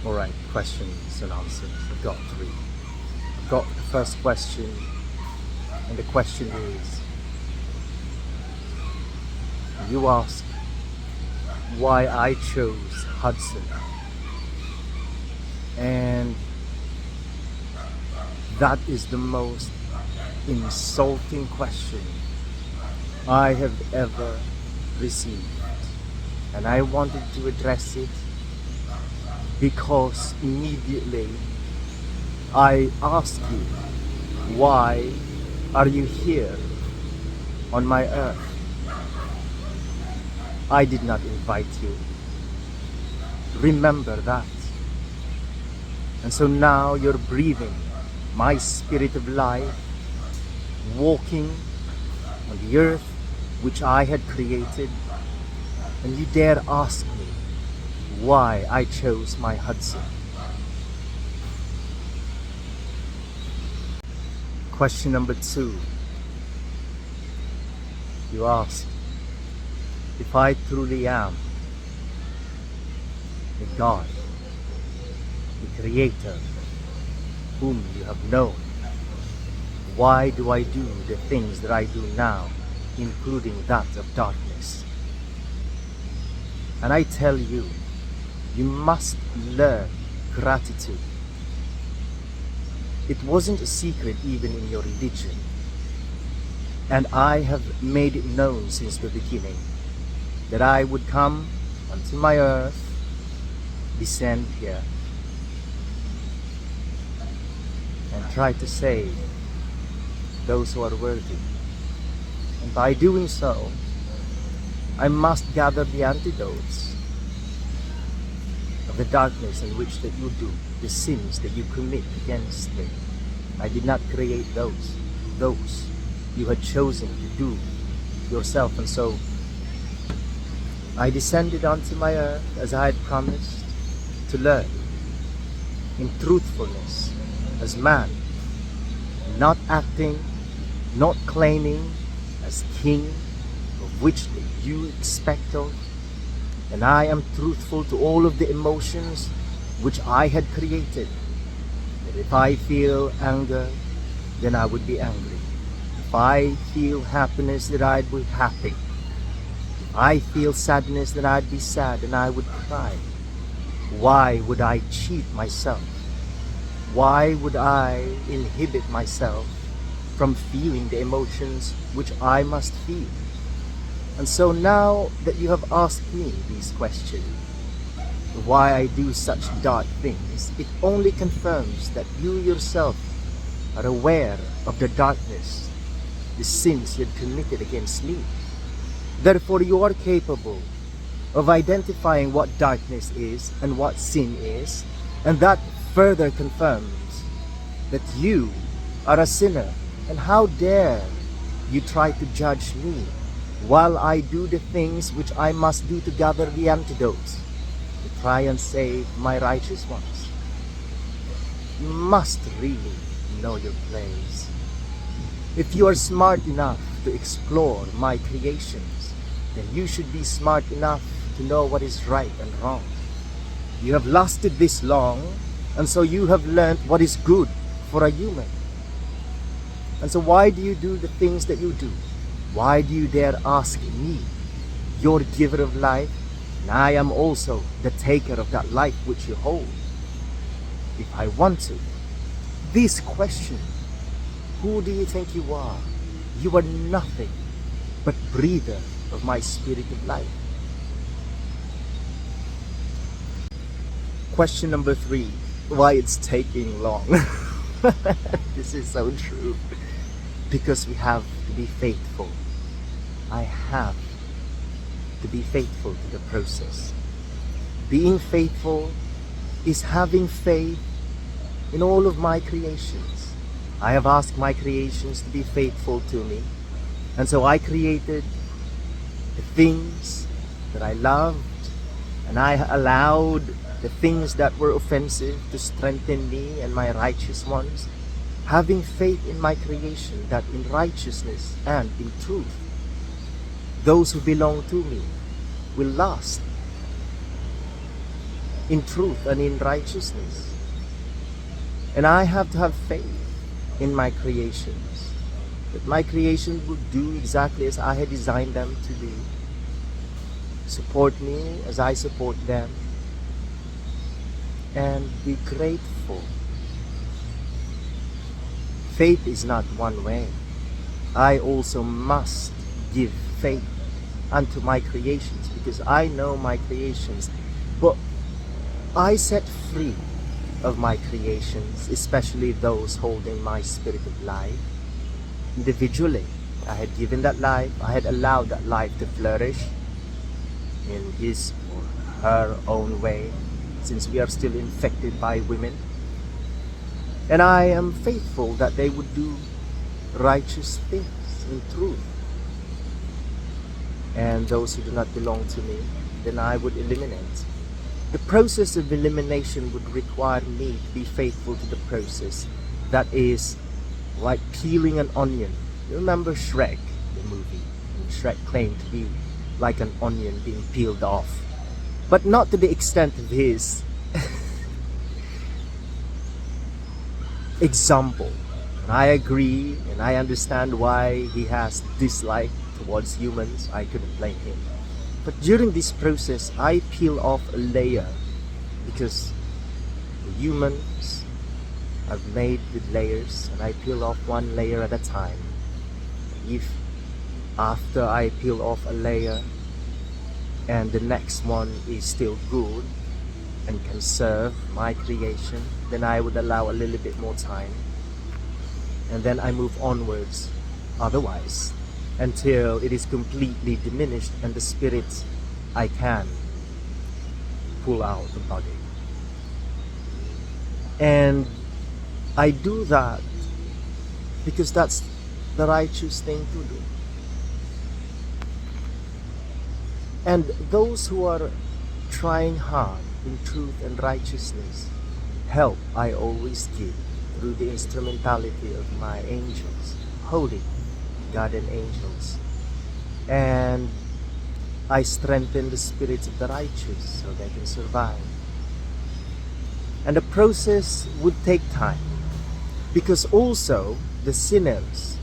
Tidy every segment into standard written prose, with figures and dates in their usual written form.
Alright, questions and answers. I've got three. I've got the first question, and the question is, you ask why I chose Hudson. And that is the most insulting question I have ever received. And I wanted to address it because immediately I ask you, why are you here on my earth? I did not invite you. Remember that. And so now you're breathing my spirit of life, walking on the earth which I had created, and you dare ask me why I chose my Hudson. Question number 2. You ask if I truly am a God, the Creator, whom you have known. Why do I do the things that I do now, including that of darkness? And I tell you, you must learn gratitude. It wasn't a secret even in your religion. And I have made it known since the beginning that I would come onto my earth, descend here, and try to save those who are worthy. And by doing so, I must gather the antidotes of the darkness in which that you do, the sins that you commit against me. I did not create those. Those you had chosen to do yourself. And so I descended onto my earth as I had promised to learn in truthfulness as man, not acting, not claiming as king, of which you expect of. And I am truthful to all of the emotions which I had created. That if I feel anger, then I would be angry. If I feel happiness, then I'd be happy. If I feel sadness, then I'd be sad and I would cry. Why would I cheat myself? Why would I inhibit myself from feeling the emotions which I must feel? And so now that you have asked me these questions, why I do such dark things, it only confirms that you yourself are aware of the darkness, the sins you had committed against me. Therefore, you are capable of identifying what darkness is and what sin is, and that further confirms that you are a sinner. And how dare you try to judge me while I do the things which I must do to gather the antidotes, to try and save my righteous ones. You must really know your place. If you are smart enough to explore my creations, then you should be smart enough to know what is right and wrong. You have lasted this long, and so you have learned what is good for a human. And so why do you do the things that you do? Why do you dare ask me, your giver of life, and I am also the taker of that life which you hold? If I want to, this question, who do you think you are? You are nothing but breather of my spirit of life. Question number 3, why it's taking long. This is so true. Because we have to be faithful. I have to be faithful to the process. Being faithful is having faith in all of my creations. I have asked my creations to be faithful to me. And so I created the things that I loved, and I allowed the things that were offensive to strengthen me and my righteous ones, having faith in my creation that in righteousness and in truth, those who belong to me will last. in truth and in righteousness. And I have to have faith in my creations, that my creation will do exactly as I had designed them to do, support me as I support them, and be grateful. Faith is not one way. I also must give faith unto my creations, because I know my creations, but I set free of my creations, especially those holding my spirit of life. Individually, I had given that life, I had allowed that life to flourish in his or her own way, since we are still infected by women. And I am faithful that they would do righteous things in truth. And those who do not belong to me, then I would eliminate. The process of elimination would require me to be faithful to the process. That is like peeling an onion. You remember Shrek, the movie? And Shrek claimed to be like an onion being peeled off, but not to the extent of his example. And I agree and I understand why he has dislike towards humans. I couldn't blame him. But during this process, I peel off a layer, because the humans are made with layers, and I peel off one layer at a time. If after I peel off a layer and the next one is still good and can serve my creation, then I would allow a little bit more time, and then I move onwards otherwise, until it is completely diminished and the spirit I can pull out the body. And I do that because that's the righteous thing to do. And those who are trying hard in truth and righteousness, help I always give through the instrumentality of my angels, holy guardian angels. And I strengthen the spirits of the righteous so they can survive. And the process would take time, because also the sinners,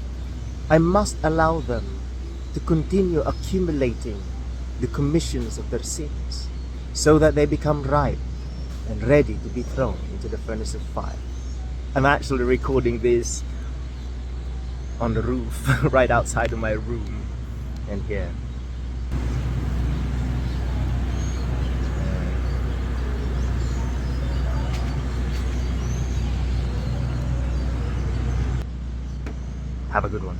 I must allow them to continue accumulating the commissions of their sins, so that they become ripe and ready to be thrown into the furnace of fire. I'm actually recording this on the roof right outside of my room, and here. Have a good one.